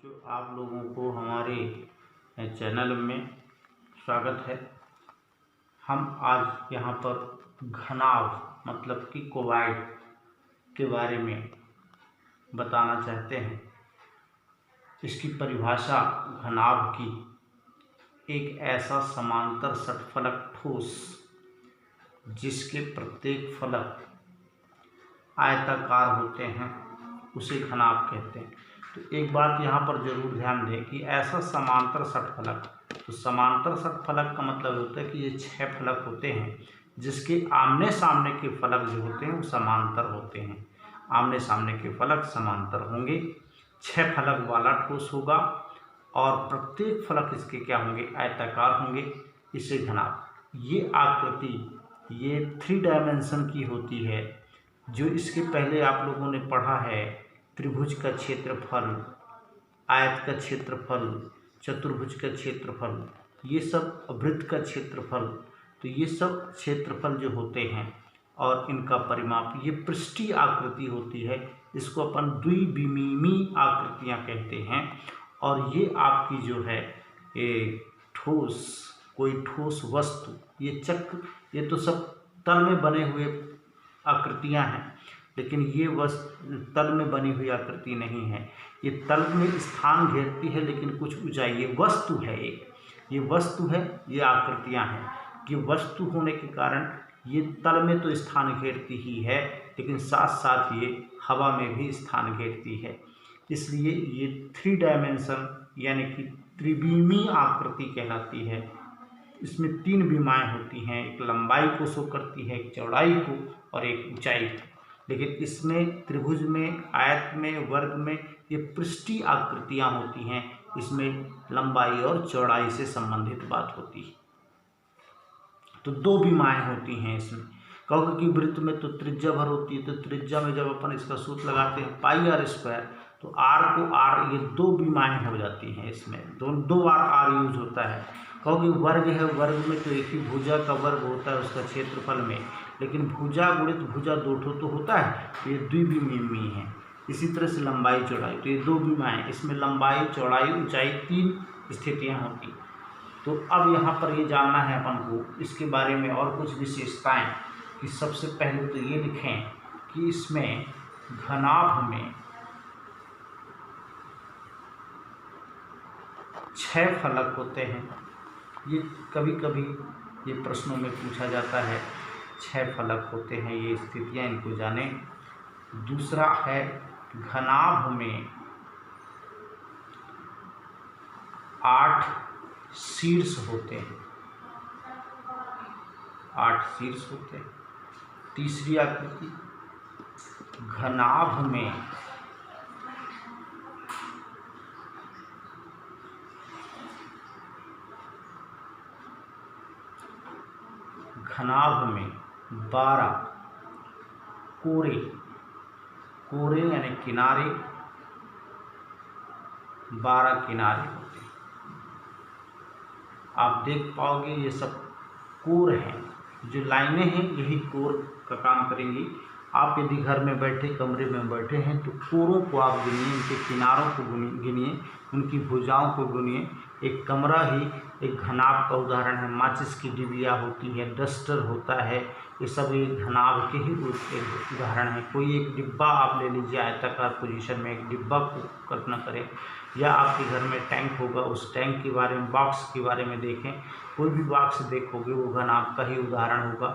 बच्चों, आप लोगों को हमारे चैनल में स्वागत है। हम आज यहाँ पर घनाभ मतलब कि क्वॉड के बारे में बताना चाहते हैं। इसकी परिभाषा घनाभ की एक ऐसा समांतर षटफलक ठोस जिसके प्रत्येक फलक आयताकार होते हैं उसे घनाभ कहते हैं। तो एक बात यहाँ पर जरूर ध्यान दें कि ऐसा समांतर षटफलक, तो समांतर षटफलक का मतलब होता है कि ये 6 फलक होते हैं जिसके आमने सामने के फलक जो होते हैं वो समांतर होते हैं। आमने सामने के फलक समांतर होंगे, 6 फलक वाला ठोस होगा और प्रत्येक फलक इसके क्या होंगे, आयताकार होंगे। इसे घनाभ, ये आकृति ये 3 डायमेंशन की होती है। जो इसके पहले आप लोगों ने पढ़ा है, त्रिभुज का क्षेत्रफल, आयत का क्षेत्रफल, चतुर्भुज का क्षेत्रफल, ये सब वृत्त का क्षेत्रफल, तो ये सब क्षेत्रफल जो होते हैं और इनका परिमाप ये पृष्ठीय आकृति होती है। इसको अपन द्विविमीय आकृतियाँ कहते हैं। और ये आपकी जो है ये ठोस, कोई ठोस वस्तु, ये चक्र, ये तो सब तल में बने हुए आकृतियाँ हैं, लेकिन ये तल में बनी हुई आकृति नहीं है। ये तल में स्थान घेरती है लेकिन कुछ ऊंचाई, ये वस्तु है, एक ये वस्तु है, ये आकृतियां हैं। ये वस्तु होने के कारण ये तल में तो स्थान घेरती ही है लेकिन साथ साथ ये हवा में भी स्थान घेरती है। इसलिए ये 3 डायमेंशन यानी कि त्रिविमीय आकृति कहलाती है। इसमें 3 विमाएँ होती हैं, एक लंबाई को शो करती है, एक चौड़ाई को और एक ऊंचाई को। लेकिन इसमें त्रिभुज में, आयत में, वर्ग में ये पृष्ठीय आकृतियाँ होती हैं। इसमें लंबाई और चौड़ाई से संबंधित बात होती है। तो 2 विमाएँ होती हैं इसमें। कहोगे कि वृत्त में तो त्रिज्या भर होती है, तो त्रिज्या में जब अपन इसका सूत्र लगाते हैं πr², तो r को r, ये 2 विमाएँ हो जाती हैं। इसमें 2 बार r यूज होता है। कहोगे वर्ग है, वर्ग में तो एक ही भुजा का वर्ग होता है उसका क्षेत्रफल में, लेकिन भुजा गुणित भुजा 2 तो होता है, तो ये द्विविमीय है। इसी तरह से लंबाई चौड़ाई, तो ये 2 विमाएँ, इसमें लंबाई चौड़ाई ऊंचाई 3 स्थितियाँ होती। तो अब यहाँ पर ये जानना है अपन को इसके बारे में और कुछ विशेषताएं, कि सबसे पहले तो ये लिखें कि इसमें घनाभ में 6 फलक होते हैं। ये कभी कभी ये प्रश्नों में पूछा जाता है, 6 फलक होते हैं, ये स्थितियाँ इनको जानें। दूसरा है घनाभ में 8 शीर्ष होते हैं, 8 शीर्ष होते हैं। तीसरी आकृति, घनाभ में 12 कोरे यानी किनारे, 12 किनारे होते हैं। आप देख पाओगे ये सब कोर हैं, जो लाइनें हैं यही कोर का काम करेंगी। आप यदि घर में बैठे, कमरे में बैठे हैं, तो कोरों को आप गिनिए, उनके किनारों को गिनिए, उनकी भुजाओं को गिनिए। एक कमरा ही एक घनाभ का उदाहरण है। माचिस की डिबिया होती है, डस्टर होता है, ये सब एक घनाभ के ही एक उदाहरण है। कोई एक डिब्बा आप ले लीजिए, आयताकार पोजीशन में एक डिब्बा को कल्पना करें, या आपके घर में टैंक होगा, उस टैंक के बारे में, बॉक्स के बारे में देखें। कोई भी बॉक्स देखोगे वो घनाभ का ही उदाहरण होगा।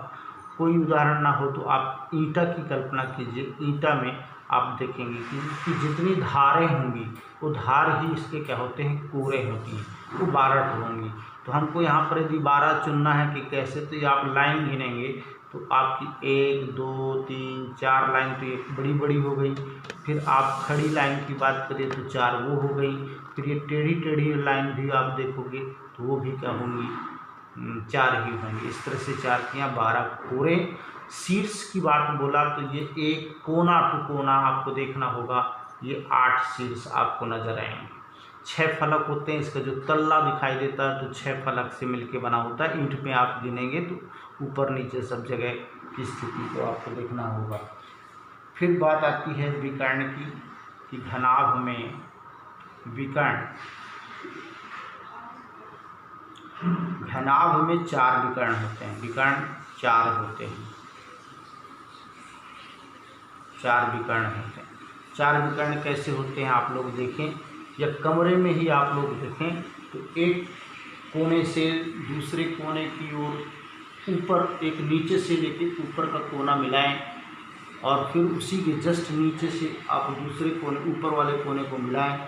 कोई उदाहरण ना हो तो आप ईंटा की कल्पना कीजिए। ईंटा में आप देखेंगे कि इसकी जितनी धारें होंगी वो धार ही इसके क्या होते हैं, कोरे होती हैं, वो 12 होंगी। तो हमको यहाँ पर यदि 12 चुनना है कि कैसे, तो ये आप लाइन गिनेंगे तो आपकी 1 2 3 4 लाइन तो ये बड़ी बड़ी हो गई। फिर आप खड़ी लाइन की बात करें तो 4 वो हो गई। फिर ये टेढ़ी टेढ़ी लाइन भी आप देखोगे तो वो भी क्या होंगी, 4 ही होंगी। इस तरह से 4 किया 12 कोरे। शीर्ष की बात बोला तो ये एक कोना टू कोना आपको देखना होगा, ये 8 शीर्ष आपको नजर आएंगे। 6 फलक होते हैं, इसका जो तल्ला दिखाई देता है तो 6 फलक से मिलके बना होता है। ईंट में आप गिनेंगे तो ऊपर नीचे सब जगह की स्थिति को आपको देखना होगा। फिर बात आती है विकर्ण की, कि घनाभ में विकर्ण, घनाभ में 4 विकर्ण होते हैं, विकर्ण 4 होते हैं, 4 विकर्ण होते हैं। 4 विकर्ण कैसे होते हैं आप लोग देखें, या कमरे में ही आप लोग देखें तो एक कोने से दूसरे कोने की ओर ऊपर, एक नीचे से लेके ऊपर का कोना मिलाएं और फिर उसी के जस्ट नीचे से आप दूसरे कोने, ऊपर वाले कोने को मिलाएं।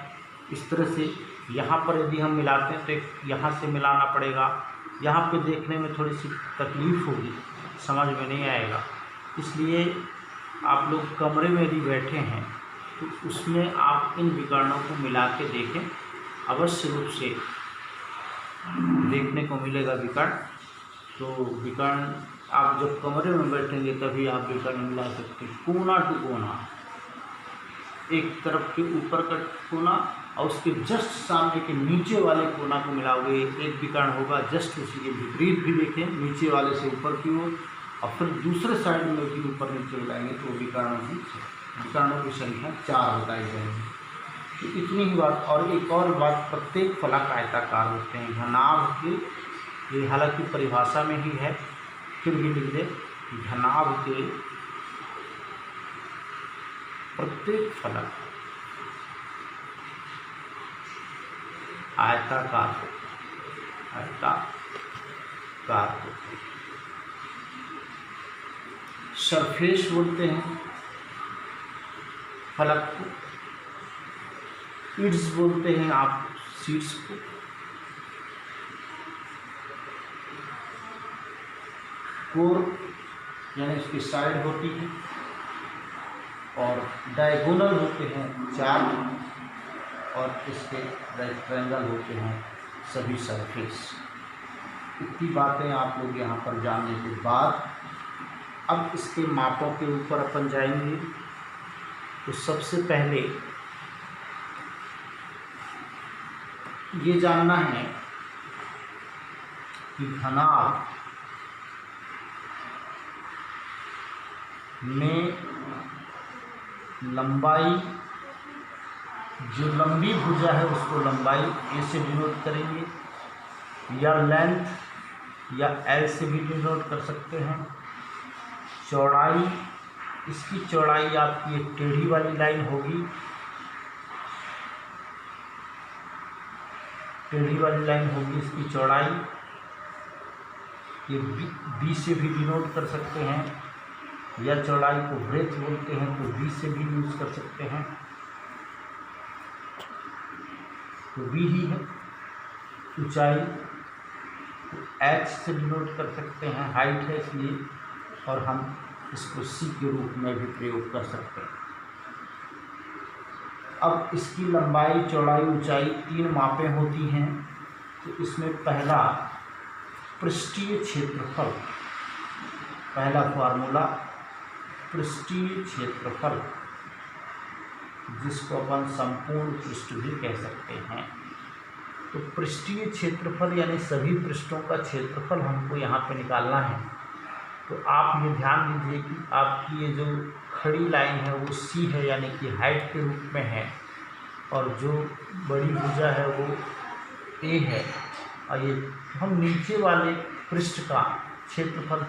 इस तरह से यहाँ पर यदि हम मिलाते हैं तो एक यहाँ से मिलाना पड़ेगा। यहाँ पे देखने में थोड़ी सी तकलीफ़ होगी, समझ में नहीं आएगा, इसलिए आप लोग कमरे में यदि बैठे हैं तो उसमें आप इन विकर्णों को मिला के देखें, अवश्य रूप से देखने को मिलेगा विकर्ण। तो विकर्ण आप जब कमरे में बैठेंगे तभी आप विकर्ण मिला सकते हैं। कोना टू कोना, एक तरफ के ऊपर का कोना और उसके जस्ट सामने के नीचे वाले कोना को मिलाओगे, एक विकर्ण होगा। जस्ट उसी के विपरीत भी देखें, नीचे वाले से ऊपर की ओर, और फिर दूसरे साइड में भी ऊपर नीचे मिलाएंगे तो विकर्णों की संख्या 4 बताई जाएगी। तो इतनी ही बात। और एक और बात, प्रत्येक फलक आयताकार होते हैं। घनाभ के, ये हालांकि परिभाषा में ही है, फिर भी लिख दे, घनाभ के प्रत्येक फलक आयताकार होते हैं। सरफेस बोलते हैं फलक को, इड्स बोलते हैं आप शीट्स को, कोर यानी इसकी साइड होती है, और डायगोनल होते हैं 4, और इसके रेक्टेंगल होते हैं सभी सरफेस। इतनी बातें आप लोग यहाँ पर जानने के बाद अब इसके मापों के ऊपर अपन जाएंगे। तो सबसे पहले ये जानना है कि घनाभ में लंबाई, जो लंबी भुजा है उसको लंबाई ए से डिनोट करेंगे, या लेंथ या एल से भी डिनोट कर सकते हैं। चौड़ाई, इसकी चौड़ाई आपकी एक टेढ़ी वाली लाइन होगी, टेढ़ी वाली लाइन होगी इसकी चौड़ाई। ये बी से भी डिनोट कर सकते हैं, या चौड़ाई को ब्रेथ बोलते हैं तो बी से भी यूज़ कर सकते हैं, तो बी ही है। ऊंचाई एच से डिनोट कर सकते हैं, हाइट है इसलिए, और हम इसको सी के रूप में भी प्रयोग कर सकते हैं। अब इसकी लंबाई, चौड़ाई, ऊंचाई 3 मापें होती हैं। तो इसमें पहला पृष्ठीय क्षेत्रफल, पहला फार्मूला पृष्ठीय क्षेत्रफल, जिसको अपन संपूर्ण पृष्ठ भी कह सकते हैं। तो पृष्ठीय क्षेत्रफल यानी सभी पृष्ठों का क्षेत्रफल हमको यहाँ पे निकालना है। तो आप ये ध्यान दीजिए कि आपकी ये जो खड़ी लाइन है वो सी है, यानी कि हाइट के रूप में है, और जो बड़ी भुजा है वो ए है। और ये हम नीचे वाले पृष्ठ का क्षेत्रफल,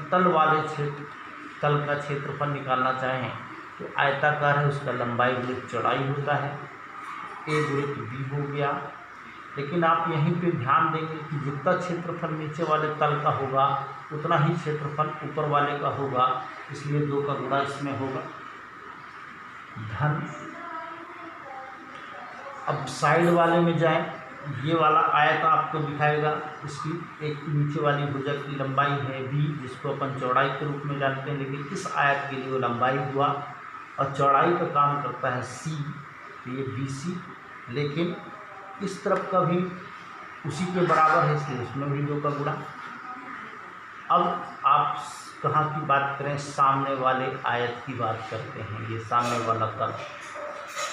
तल का क्षेत्रफल निकालना चाहें तो आयताकार है, उसका लंबाई गुणित चौड़ाई होता है, ए गुणित बी हो गया। लेकिन आप यहीं पे ध्यान देंगे कि जितना क्षेत्रफल नीचे वाले तल का होगा उतना ही क्षेत्रफल ऊपर वाले का होगा, इसलिए 2 का गुणा इसमें होगा, धन। अब साइड वाले में जाएं, ये वाला आयत आपको दिखाएगा, इसकी एक नीचे वाली भुजा की लंबाई है बी, जिसको अपन चौड़ाई के रूप में जानते हैं, लेकिन इस आयत के लिए वो लंबाई हुआ, और चौड़ाई का काम करता है सी, तो ये बी सी। लेकिन इस तरफ का भी उसी के बराबर है, इसलिए इसमें भी 2 का गुणा। अब आप कहाँ की बात करें, सामने वाले आयत की बात करते हैं। ये सामने वाला तल,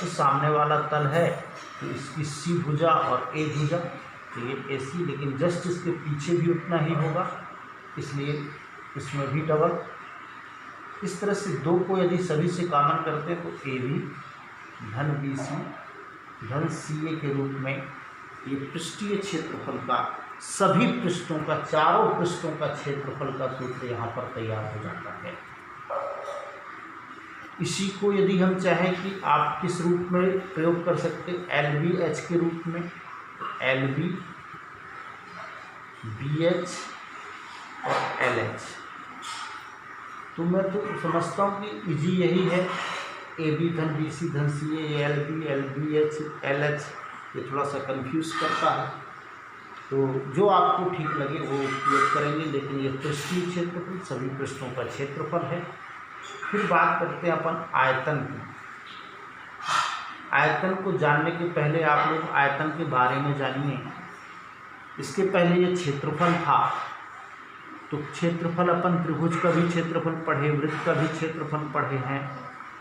तो सामने वाला तल है तो इसकी सी भुजा और ए भुजा, तो ये ए सी, लेकिन जस्ट इसके पीछे भी उतना ही होगा, इसलिए इसमें भी डबल। इस तरह से 2 को यदि सभी से कॉमन करते हैं तो ए बी धन बी सी, धन CA के रूप में ये पृष्ठीय क्षेत्रफल का सभी पृष्ठों का, चारों पृष्ठों का क्षेत्रफल का सूत्र यहाँ पर तैयार हो जाता है। इसी को यदि हम चाहें कि आप किस रूप में प्रयोग कर सकते हैं, LBH के रूप में, LB, BH और LH, तो मैं तो समझता हूँ कि इजी यही है, AB धन BC धन CA, LB, LBH, LH, ये थोड़ा सा कंफ्यूज करता है, तो जो आपको ठीक लगे वो उपयोग करेंगे, लेकिन ये पृष्ठीय क्षेत्रफल सभी पृष्ठों का क्षेत्रफल है। फिर बात करते हैं अपन आयतन की। आयतन को जानने के पहले आप लोग आयतन के बारे में जानिए। इसके पहले ये क्षेत्रफल था, तो क्षेत्रफल अपन त्रिभुज का भी क्षेत्रफल पढ़े, वृत्त का भी क्षेत्रफल पढ़े हैं,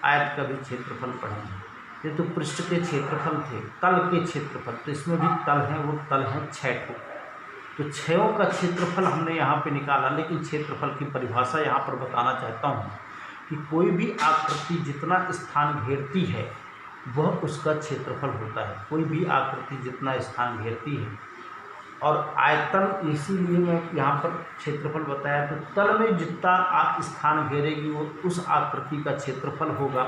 आयत का भी क्षेत्रफल पढ़े हैं। ये तो पृष्ठ के क्षेत्रफल थे, तल के क्षेत्रफल, तो इसमें भी तल है, वो तल है 6 को, तो 6 का क्षेत्रफल हमने यहाँ पे निकाला। लेकिन क्षेत्रफल की परिभाषा यहाँ पर बताना चाहता हूँ कि कोई भी आकृति जितना स्थान घेरती है वह उसका क्षेत्रफल होता है। कोई भी आकृति जितना स्थान घेरती है, और आयतन इसीलिए मैं यहाँ पर क्षेत्रफल बताया, तो तल में जितना स्थान घेरेगी वो उस आकृति का क्षेत्रफल होगा।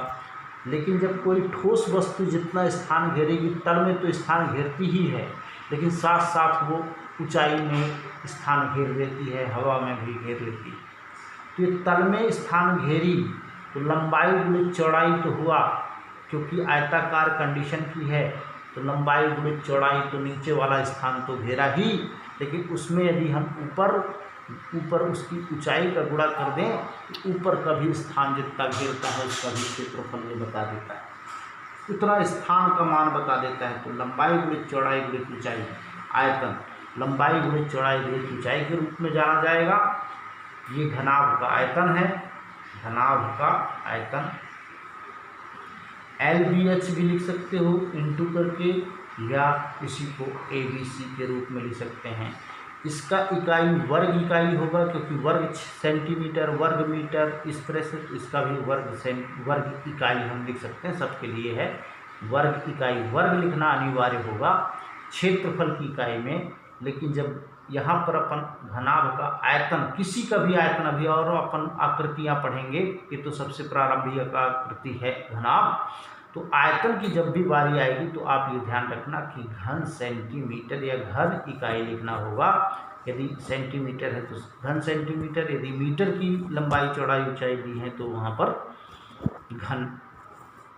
लेकिन जब कोई ठोस वस्तु जितना स्थान घेरेगी, तल में तो स्थान घेरती ही है, लेकिन साथ साथ वो ऊंचाई में स्थान घेर लेती है, हवा में भी घेर लेती है। तो ये तल में स्थान घेरी तो लंबाई गुणित चौड़ाई तो हुआ, क्योंकि आयताकार कंडीशन की है, तो लंबाई गुणित चौड़ाई, तो नीचे वाला स्थान तो घेरा ही, लेकिन उसमें यदि हम ऊपर उसकी ऊंचाई का गुणा कर दें तो ऊपर का भी स्थान जितना घेरता है उसका भी क्षेत्रफल ये बता देता है, उतना स्थान का मान बता देता है। तो लंबाई गुणित चौड़ाई गुणित ऊंचाई, आयतन लंबाई गुणित चौड़ाई गुणित ऊंचाई के रूप में जाना जाएगा। ये घनाभ का आयतन है, घनाभ का आयतन। LBH भी लिख सकते हो इंटू करके, या इसी को ABC के रूप में लिख सकते हैं। इसका इकाई वर्ग इकाई होगा, क्योंकि वर्ग सेंटीमीटर, वर्ग मीटर, इस तरह से इसका भी वर्ग इकाई हम लिख सकते हैं, सबके लिए है वर्ग इकाई। वर्ग लिखना अनिवार्य होगा क्षेत्रफल की इकाई में। लेकिन जब यहाँ पर अपन घनाभ का आयतन, किसी का भी आयतन, अभी और अपन आकृतियाँ पढ़ेंगे, ये तो सबसे प्रारंभिक आकृति है घनाभ, तो आयतन की जब भी बारी आएगी तो आप ये ध्यान रखना कि घन सेंटीमीटर या घन इकाई लिखना होगा। यदि सेंटीमीटर है तो घन सेंटीमीटर, यदि मीटर की लंबाई चौड़ाई ऊंचाई दी है तो वहाँ पर घन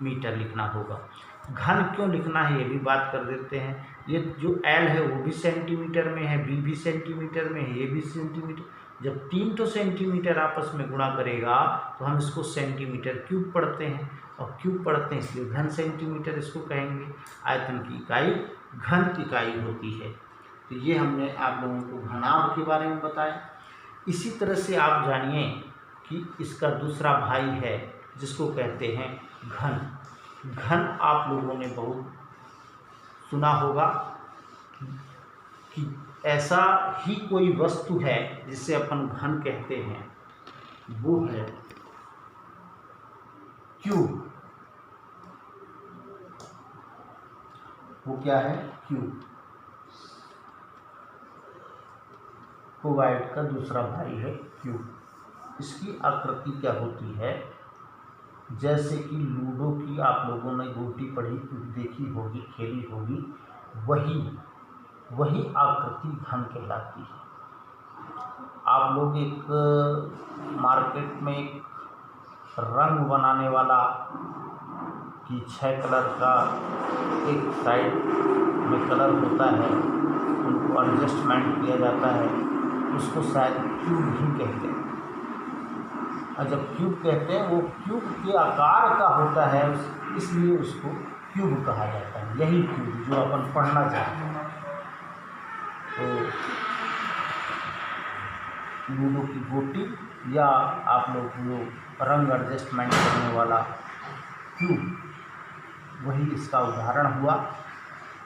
मीटर लिखना होगा। घन क्यों लिखना है ये भी बात कर देते हैं। ये जो L है वो भी सेंटीमीटर में है, B भी सेंटीमीटर में है, ये भी सेंटीमीटर। जब 3 तो सेंटीमीटर आपस में गुणा करेगा तो हम इसको सेंटीमीटर क्यूब पढ़ते हैं, और क्यूब पढ़ते हैं इसलिए घन सेंटीमीटर इसको कहेंगे। आयतन की इकाई घन इकाई होती है। तो ये हमने आप लोगों को घनाभ के बारे में बताया। इसी तरह से आप जानिए कि इसका दूसरा भाई है जिसको कहते हैं घन। घन आप लोगों ने बहुत सुना होगा कि ऐसा ही कोई वस्तु है जिसे अपन घन कहते हैं, वो है क्यूब। वो क्या है? क्यूब। क्यूबाइड का दूसरा भाई है क्यूब। इसकी आकृति क्या होती है? जैसे कि लूडो की आप लोगों ने गोटी पढ़ी देखी होगी, खेली होगी, वही आकृति घन कहलाती है। आप लोग एक मार्केट में एक रंग बनाने वाला कि 6 कलर का एक साइड में कलर होता है, उनको एडजस्टमेंट किया जाता है, उसको शायद क्यूब ही कहते हैं। और जब क्यूब कहते हैं वो क्यूब के आकार का होता है, इसलिए उसको क्यूब कहा जाता है। यही क्यूब जो अपन पढ़ना चाहते हैं। तो लूडो की गोटी या आप लोग जो रंग एडजस्टमेंट करने वाला क्यूब, वही इसका उदाहरण हुआ।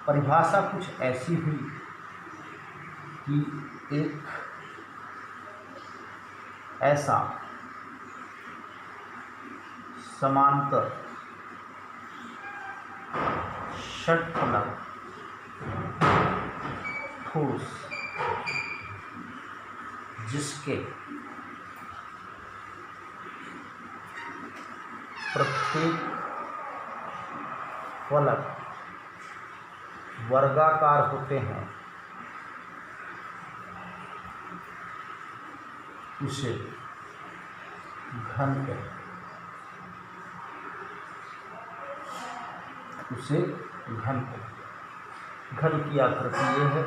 परिभाषा कुछ ऐसी हुई कि एक ऐसा समांतर षटफलक ठोस जिसके प्रत्येक फलक वर्गाकार होते हैं उसे घन कहते हैं। उसे घन कहते हैं। घन की आकृति ये है।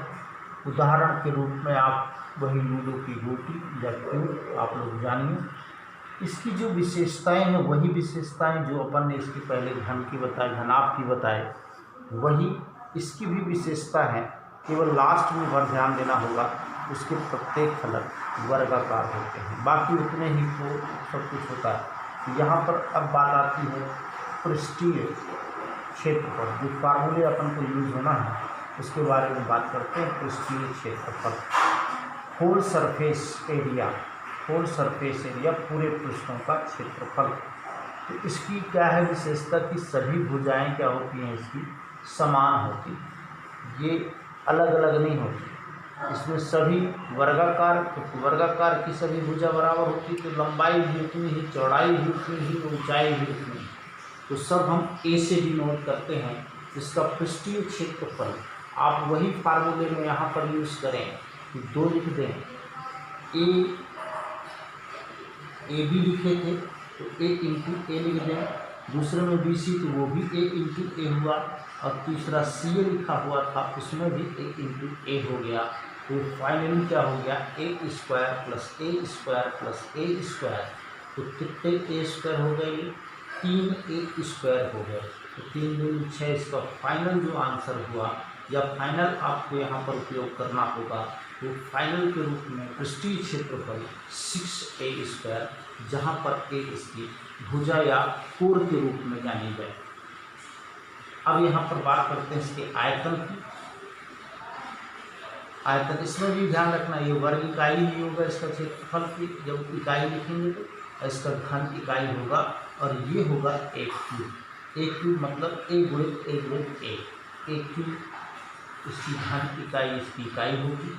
उदाहरण के रूप में आप वही लूडो की गोटी या क्यूब आप लोग जानिए। इसकी जो विशेषताएं हैं वही विशेषताएं जो अपन ने इसके पहले घन की बताई, घनाभ की बताए, वही इसकी भी विशेषता है। केवल लास्ट में पर ध्यान देना होगा, उसके प्रत्येक फलक वर्गाकार होते हैं, बाकी उतने ही तो सब कुछ होता है। यहाँ पर अब बात आती है पृष्ठीय क्षेत्रफल। जो फार्मूले अपन को यूज होना है उसके बारे में बात करते हैं। पृष्ठीय क्षेत्रफल, whole surface area, whole surface area, पूरे पृष्ठों का क्षेत्रफल। तो इसकी क्या है विशेषता कि सभी भुजाएं क्या होती हैं, इसकी समान होती, ये अलग अलग नहीं होती। इसमें सभी वर्गाकार, तो वर्गाकार की सभी भुजा बराबर होती, तो लंबाई भी उतनी ही, चौड़ाई भी उतनी ही, ऊंचाई भी उतनी ही। तो सब हम ए से डिनोट करते हैं इसका पृष्ठीय क्षेत्रफल। आप वही फार्मूले में यहाँ पर यूज़ करें कि 2 लिख दें, ए बी लिखे थे तो ए इंटू ए लिख दें, दूसरे में बी सी तो वो भी ए इंटू ए हुआ, और तीसरा सी ए लिखा हुआ था उसमें भी ए इंटू ए हो गया। तो फाइनली क्या हो गया, ए स्क्वायर प्लस ए स्क्वायर प्लस ए स्क्वायर। तो कितने ए स्क्वायर हो गए, 3 ए स्क्वायर हो गए। तो 3 दूनी 6, इसका फाइनल जो आंसर हुआ या फाइनल आपको यहाँ पर उपयोग करना होगा, तो फाइनल के रूप में पृष्ठीय क्षेत्रफल 6a स्क्वायर, जहाँ पर ए इसकी भुजा या कोण के रूप में जानी जाए। अब यहाँ पर बात करते हैं इसके आयतन की। आयतन, इसमें भी ध्यान रखना, ये वर्ग इकाई ही होगा इसका क्षेत्रफल की, जब इकाई लिखेंगे तो इसका घन इकाई होगा, और ये होगा 1 क्यूब। 1 क्यूब मतलब a गुणित a गुणित a, 1 क्यूब इसकी घन इकाई, इसकी इकाई होगी।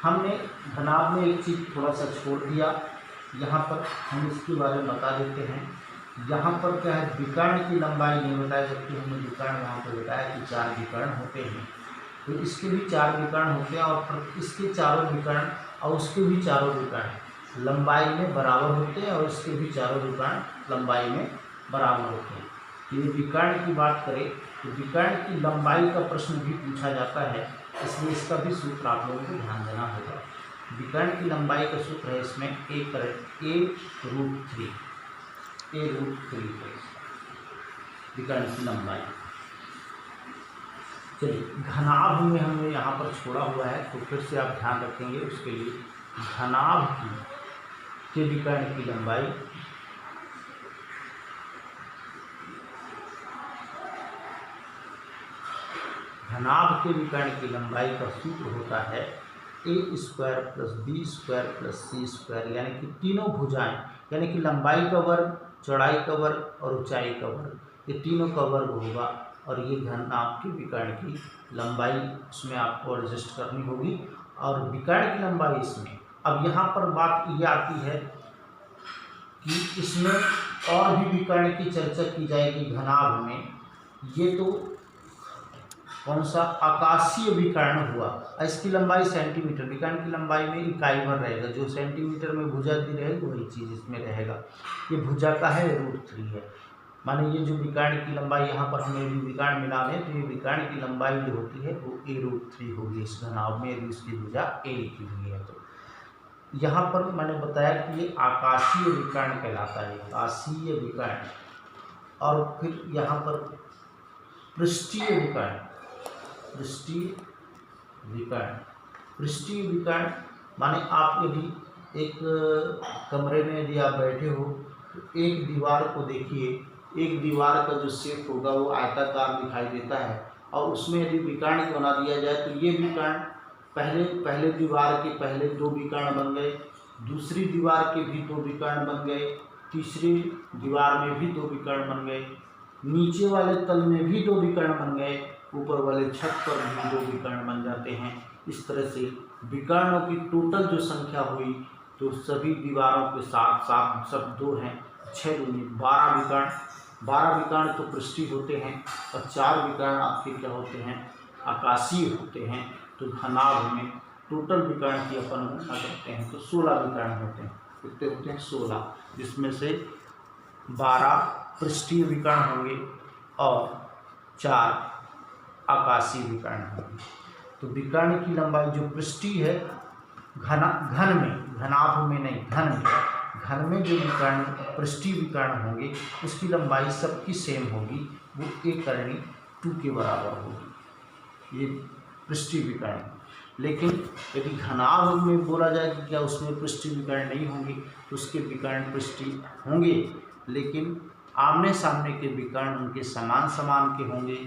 हमने घनाभ में एक चीज़ थोड़ा सा छोड़ दिया, यहाँ पर हम इसके बारे में बता देते हैं। यहाँ पर क्या है, विकर्ण की लंबाई नहीं बताई, जबकि हमने विकर्ण यहाँ पर बताया कि 4 विकर्ण होते हैं। तो इसके भी 4 विकर्ण होते हैं, और इसके चारों विकर्ण और उसके भी चारों विकर्ण लंबाई में बराबर होते हैं, और इसके भी चारों विकर्ण लंबाई में बराबर होते हैं। ये विकर्ण की बात करें तो विकर्ण की लंबाई का प्रश्न भी पूछा जाता है, इसलिए इसका भी सूत्र आप लोगों को ध्यान देना होगा। विकर्ण की लंबाई का सूत्र है इसमें a√3 है विकर्ण की लंबाई। चलिए, घनाभ में हमने यहाँ पर छोड़ा हुआ है, तो फिर से आप ध्यान रखेंगे उसके लिए। घनाभ के विकर्ण की लंबाई की लंबाई का सूत्र होता है a square plus B square plus C square, यानी कि तीनों भुजाएं, यानी कि लंबाई का वर्ग, चौड़ाई का वर्ग और ऊंचाई का वर्ग, ये तीनों का वर्ग होगा, और ये घनाभ की विकर्ण की लंबाई उसमें आपको एडजस्ट करनी होगी, और विकर्ण की लंबाई इसमें। अब यहाँ पर बात ये आती है कि इसमें और भी विकर्ण की चर्चा की जाएगी घनाभ में। ये तो कौन सा, आकाशीय विकर्ण हुआ, इसकी लंबाई सेंटीमीटर, विकर्ण की लंबाई में इकाई भर रहेगा, जो सेंटीमीटर में भुजा दी रहेगी वही चीज़ इसमें रहेगा। ये भुजा का है, √3 है। माने ये जो विकर्ण की लंबाई यहाँ पर हमें विकर्ण मिला है, तो ये विकर्ण की लंबाई जो होती है वो a√3 होगी इस घनाभ में, यदि इसकी भुजा a लिखी हुई है। तो यहाँ पर मैंने बताया कि ये आकाशीय विकर्ण कहलाता है, आकाशीय विकर्ण। और फिर यहाँ पर पृष्ठीय विकर्ण, पृष्ठीय विकर्ण माने आप यदि एक कमरे में यदि आप बैठे हो तो एक दीवार को देखिए, एक दीवार का जो शेप होगा वो आयताकार दिखाई देता है, और उसमें यदि विकर्ण बना दिया जाए तो ये विकर्ण पहले दीवार के पहले 2 विकर्ण बन गए, दूसरी दीवार के भी 2 विकर्ण बन गए, तीसरी दीवार में भी 2 विकर्ण बन गए, नीचे वाले तल में भी 2 विकर्ण बन गए, ऊपर वाले छत पर भी 2 विकर्ण बन जाते हैं। इस तरह से विकर्णों की टोटल जो संख्या हुई, तो सभी दीवारों के साथ साथ सब 2 हैं, 6 दूनी 12 विकर्ण। 12 विकर्ण तो पृष्ठीय होते हैं और 4 विकर्ण आपके क्या होते हैं, आकाशीय होते हैं। तो घनाभ में टोटल विकर्ण की अपन गणना करते हैं तो 16 विकर्ण होते हैं। कितने होते हैं? 16, जिसमें से 12 पृष्ठीय विकर्ण होंगे और 4 आकाशीय विकर्ण होंगे। तो विकर्ण की लंबाई जो पृष्ठीय है, घन में, घनाभ में नहीं, घन में जो विकर्ण पृष्ठीय विकर्ण होंगे उसकी लंबाई सबकी सेम होगी, वो 1/2 के बराबर होगी, ये पृष्ठीय विकर्ण। लेकिन यदि घनाभ में बोला जाए कि क्या उसमें पृष्ठीय विकर्ण नहीं होंगे, तो उसके विकर्ण पृष्ठीय होंगे, लेकिन आमने सामने के विकर्ण उनके समान समान के होंगे,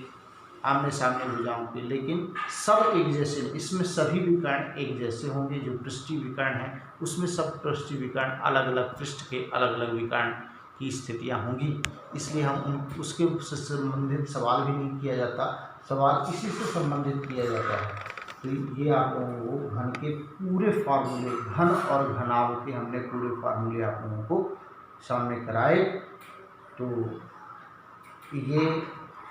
आमने सामने भुजाओं के, लेकिन सब एक जैसे, इसमें सभी विकर्ण एक जैसे होंगे। जो पृष्ठीय विकर्ण हैं उसमें सब पृष्ठीय विकर्ण अलग अलग पृष्ठ के अलग अलग विकर्ण की स्थितियां होंगी, इसलिए हम उसके संबंधित सवाल भी नहीं किया जाता, सवाल इसी से संबंधित किया जाता है। तो ये आप लोगों को घन के पूरे फार्मूले, घन और घनाभ के हमने पूरे फार्मूले आप लोगों को सामने कराए। तो ये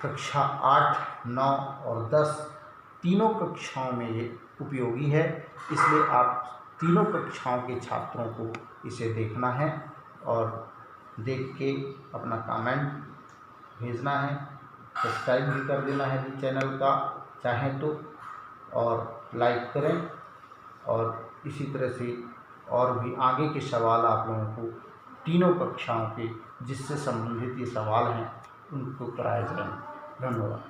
कक्षा 8, 9 और 10 तीनों कक्षाओं में ये उपयोगी है, इसलिए आप तीनों कक्षाओं के छात्रों को इसे देखना है और देख के अपना कमेंट भेजना है, सब्सक्राइब भी कर देना है जी चैनल का चाहें तो, और लाइक करें। और इसी तरह से और भी आगे के सवाल आप लोगों को तीनों कक्षाओं के जिससे संबंधित ये सवाल हैं उनको कराए जाएंगे। धन्यवाद।